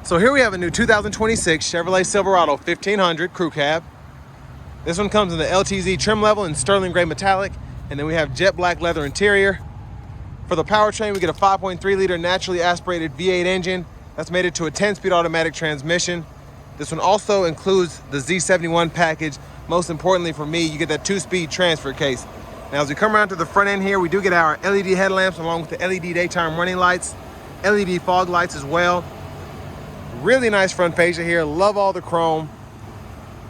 So here we have a new 2026 Chevrolet Silverado 1500 crew cab. This one comes in the LTZ trim level in sterling gray metallic, and then we have jet black leather interior. For the powertrain, we get a 5.3 liter naturally aspirated V8 engine that's mated to a 10-speed automatic transmission. This one also includes the Z71 package. Most importantly for me, you get that 2-speed transfer case. Now, as we come around to the front end here, we do get our LED headlamps along with the LED daytime running lights, LED fog lights as well. Really nice front fascia here. Love all the chrome.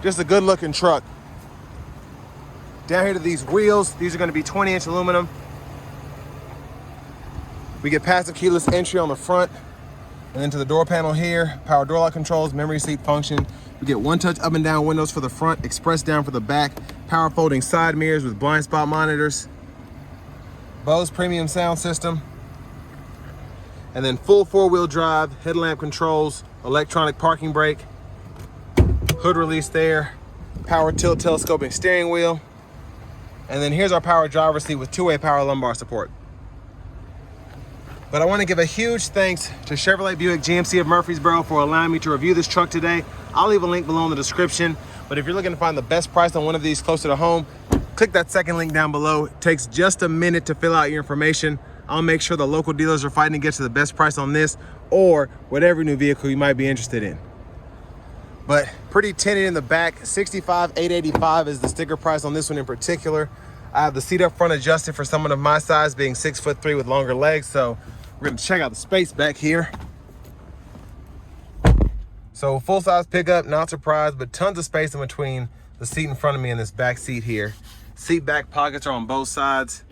Just a good looking truck. Down here to these wheels, these are going to be 20-inch aluminum. We get passive keyless entry on the front, and then to the door panel here, power door lock controls, memory seat function. We get one-touch up and down windows for the front, express down for the back, power folding side mirrors with blind spot monitors, Bose premium sound system, and then full 4-wheel drive, headlamp controls, electronic parking brake, hood release there, power tilt telescoping steering wheel, and then here's our power driver's seat with 2-way power lumbar support. But I want to give a huge thanks to Chevrolet Buick GMC of Murfreesboro for allowing me to review this truck today. I'll leave a link below in the description, but if you're looking to find the best price on one of these closer to home, click that second link down below. It takes just a minute to fill out your information. I'll make sure the local dealers are fighting to get to the best price on this or whatever new vehicle you might be interested in. But pretty tinted in the back. $65,885 is the sticker price on this one in particular. I have the seat up front adjusted for someone of my size, being 6'3" with longer legs. So we're gonna check out the space back here. So full-size pickup, not surprised, but tons of space in between the seat in front of me and this back seat here. Seat back pockets are on both sides.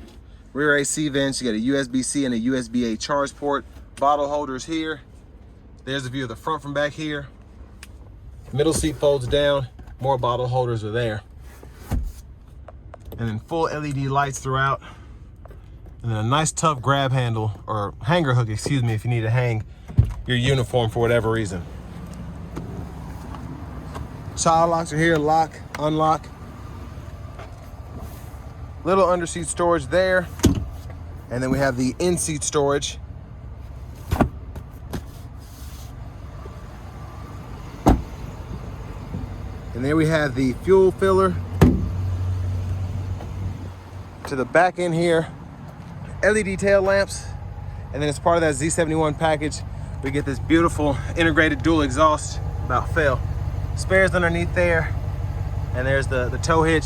Rear AC vents, you got a USB-C and a USB-A charge port. Bottle holders here. There's a view of the front from back here. Middle seat folds down, more bottle holders are there. And then full LED lights throughout. And then a nice tough grab handle, or hanger hook, excuse me, if you need to hang your uniform for whatever reason. Child locks are here, lock, unlock. Little underseat storage there. And then we have the in-seat storage. And there we have the fuel filler. To the back end here, LED tail lamps. And then as part of that Z71 package, we get this beautiful integrated dual exhaust. About fell. Spares underneath there. And there's the tow hitch.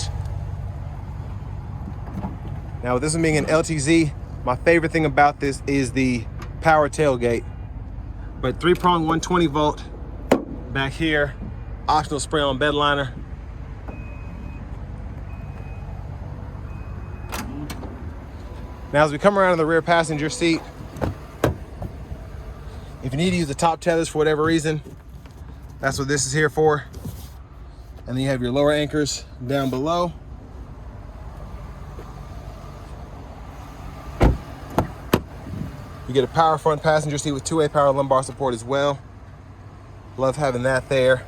Now with this one being an LTZ, my favorite thing about this is the power tailgate. But 3-prong 120 volt back here. Optional spray on bed liner. Now as we come around to the rear passenger seat, if you need to use the top tethers for whatever reason, that's what this is here for. And then you have your lower anchors down below. You get a power front passenger seat with 2-way power lumbar support as well. Love having that there.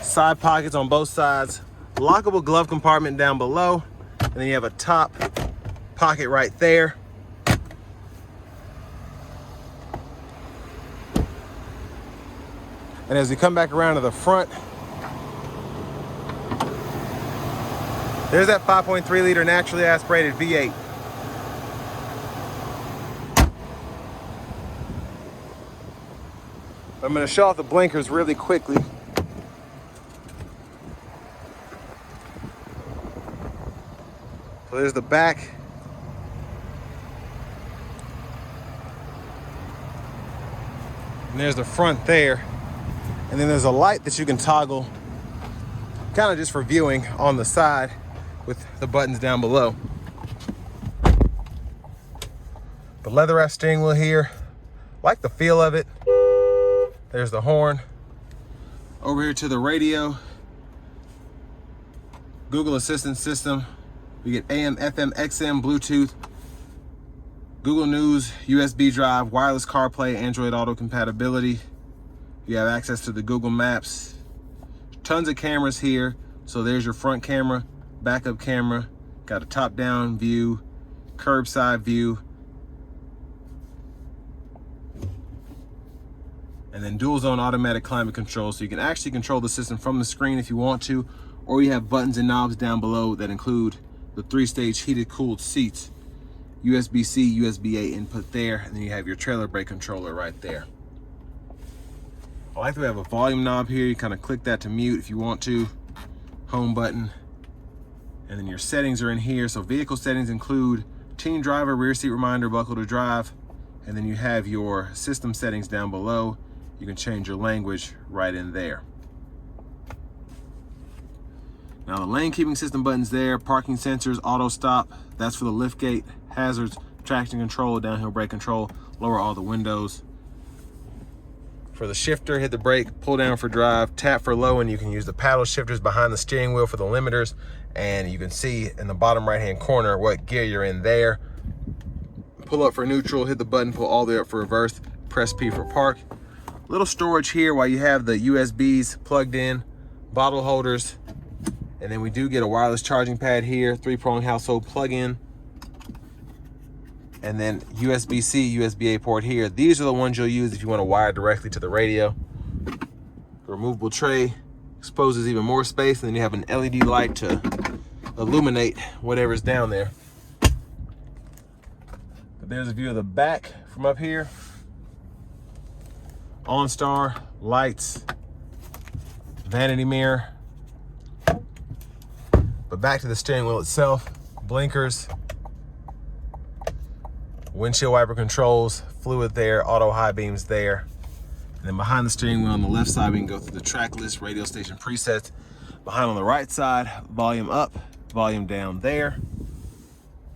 Side pockets on both sides. Lockable glove compartment down below. And then you have a top pocket right there. And as we come back around to the front, there's that 5.3 liter naturally aspirated V8. I'm going to show off the blinkers really quickly. So there's the back. And there's the front there. And then there's a light that you can toggle, kind of just for viewing on the side with the buttons down below. The leather wrap steering wheel here. Like the feel of it. There's the horn. Over here to the radio. Google Assistant system. We get AM, FM, XM, Bluetooth, Google News, USB drive, wireless CarPlay, Android Auto compatibility. You have access to the Google Maps. Tons of cameras here. So there's your front camera, backup camera, got a top-down view, curbside view. And then dual zone automatic climate control, so you can actually control the system from the screen if you want to, or you have buttons and knobs down below that include the 3-stage heated cooled seats, USB-C, USB-A input there, and then you have your trailer brake controller right there. I like that we have a volume knob here. You kind of click that to mute if you want to, home button, and then your settings are in here. So vehicle settings include teen driver, rear seat reminder, buckle to drive, and then you have your system settings down below. You can change your language right in there. Now the lane keeping system button's there, parking sensors, auto stop, that's for the lift gate, hazards, traction control, downhill brake control, lower all the windows. For the shifter, hit the brake, pull down for drive, tap for low, and you can use the paddle shifters behind the steering wheel for the limiters. And you can see in the bottom right-hand corner what gear you're in there. Pull up for neutral, hit the button, pull all the way up for reverse, press P for park. Little storage here while you have the USBs plugged in, bottle holders, and then we do get a wireless charging pad here, 3-prong household plug-in, and then USB-C, USB-A port here. These are the ones you'll use if you want to wire directly to the radio. The removable tray exposes even more space, and then you have an LED light to illuminate whatever's down there. But there's a view of the back from up here. OnStar, lights, vanity mirror. But back to the steering wheel itself, blinkers, windshield wiper controls, fluid there, auto high beams there. And then behind the steering wheel on the left side, we can go through the track list, radio station presets. Behind on the right side, volume up, volume down there.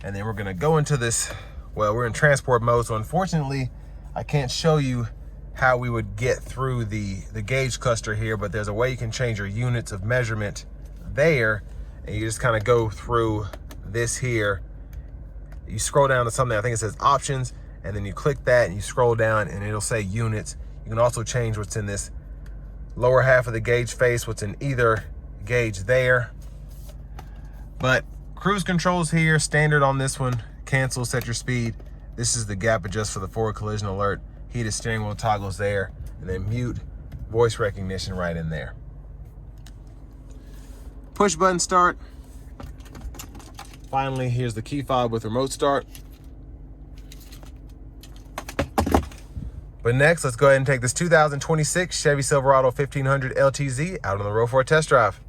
And then we're gonna go into this, well, we're in transport mode, so unfortunately, I can't show you how we would get through the gauge cluster here, but there's a way you can change your units of measurement there, and you just kind of go through this here. You scroll down to something, I think it says options, and then you click that and you scroll down and it'll say units. You can also change what's in this lower half of the gauge face, what's in either gauge there. But cruise controls here, standard on this one, cancel, set your speed. This is the gap adjust for the forward collision alert. Heated steering wheel toggles there, and then mute, voice recognition right in there. Push button start. Finally, here's the key fob with remote start. But next, let's go ahead and take this 2026 Chevy Silverado 1500 LTZ out on the road for a test drive.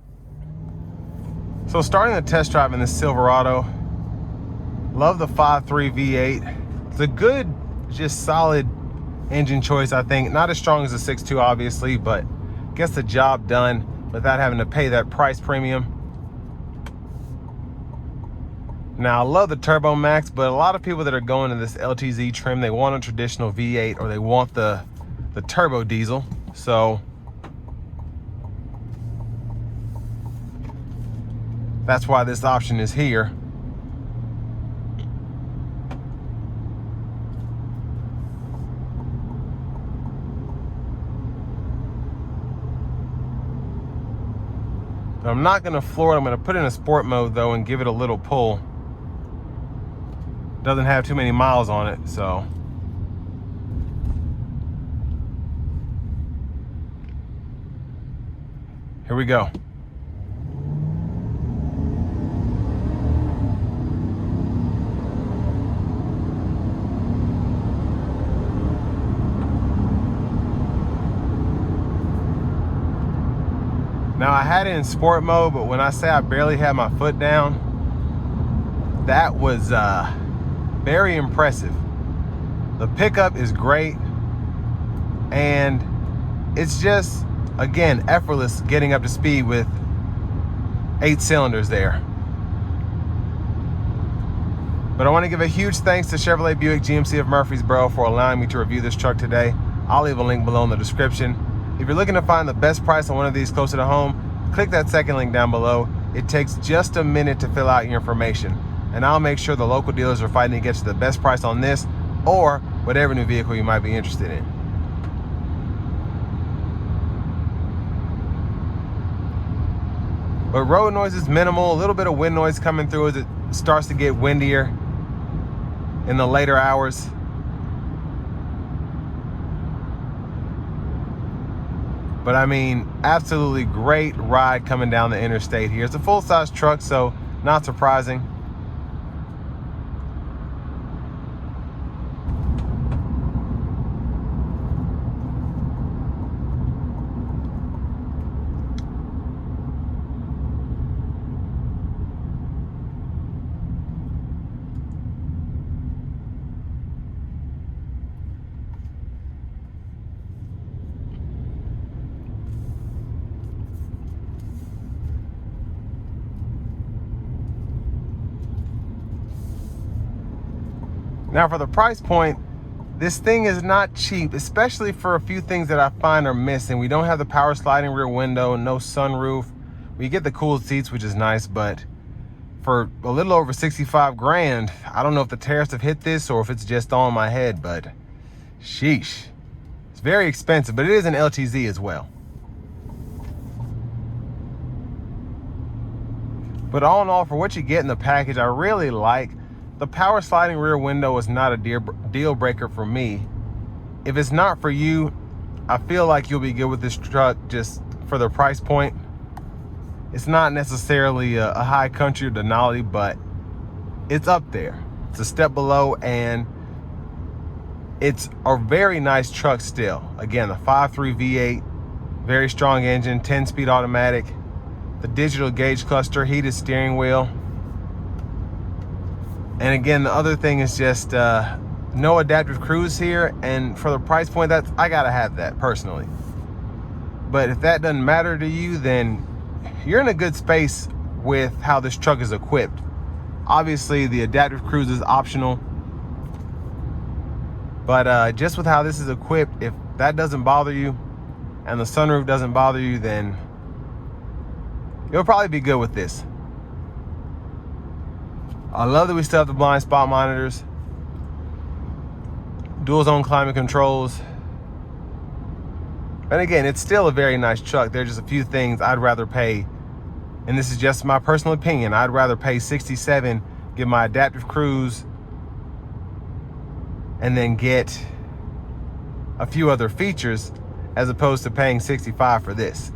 So starting the test drive in this Silverado, love the 5.3 V8. It's a good, just solid engine choice, I think. Not as strong as the 6.2, obviously, but gets the job done without having to pay that price premium. Now, I love the Turbo Max, but a lot of people that are going to this LTZ trim, they want a traditional V8 or they want the turbo diesel. So that's why this option is here. I'm not gonna floor it. I'm gonna put it in a sport mode though and give it a little pull. Doesn't have too many miles on it, so. Here we go. Now I had it in sport mode, but when I say I barely had my foot down, that was very impressive. The pickup is great, and it's just, again, effortless getting up to speed with 8 cylinders there. But I want to give a huge thanks to Chevrolet Buick GMC of Murfreesboro for allowing me to review this truck today. I'll leave a link below in the description. If you're looking to find the best price on one of these closer to home, click that second link down below. It takes just a minute to fill out your information, and I'll make sure the local dealers are fighting to get you the best price on this or whatever new vehicle you might be interested in. But road noise is minimal, a little bit of wind noise coming through as it starts to get windier in the later hours. But I mean, absolutely great ride coming down the interstate here. It's a full-size truck, so not surprising. Now for the price point, this thing is not cheap, especially for a few things that I find are missing. We don't have the power sliding rear window, no sunroof. We get the cooled seats, which is nice, but for a little over 65 grand, I don't know if the tariffs have hit this or if it's just on my head, but sheesh. It's very expensive, but it is an LTZ as well. But all in all, for what you get in the package, I really like. The power sliding rear window is not a deal breaker for me. If it's not for you, I feel like you'll be good with this truck just for the price point. It's not necessarily a high country Denali, but it's up there. It's a step below, and it's a very nice truck still. Again, the 5.3 V8, very strong engine, 10-speed automatic, the digital gauge cluster, heated steering wheel. And again, the other thing is just no adaptive cruise here, and for the price point, I gotta have that personally. But if that doesn't matter to you, then you're in a good space with how this truck is equipped. Obviously, the adaptive cruise is optional, but just with how this is equipped, if that doesn't bother you and the sunroof doesn't bother you, then you'll probably be good with this. I love that we still have the blind spot monitors, dual zone climate controls. And again, it's still a very nice truck. There's just a few things I'd rather pay, and this is just my personal opinion, I'd rather pay $67, get my adaptive cruise, and then get a few other features as opposed to paying $65 for this.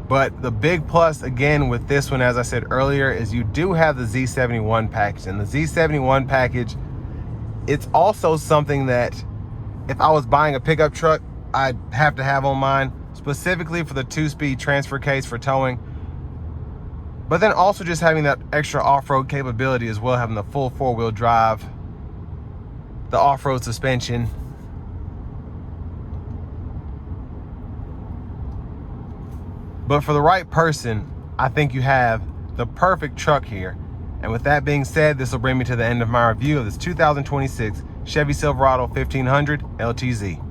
But the big plus, again, with this one, as I said earlier, is you do have the Z71 package. And the Z71 package, it's also something that if I was buying a pickup truck, I'd have to have on mine, specifically for the 2-speed transfer case for towing. But then also just having that extra off-road capability as well, having the full 4-wheel drive, the off-road suspension. But for the right person, I think you have the perfect truck here. And with that being said, this will bring me to the end of my review of this 2026 Chevy Silverado 1500 LTZ.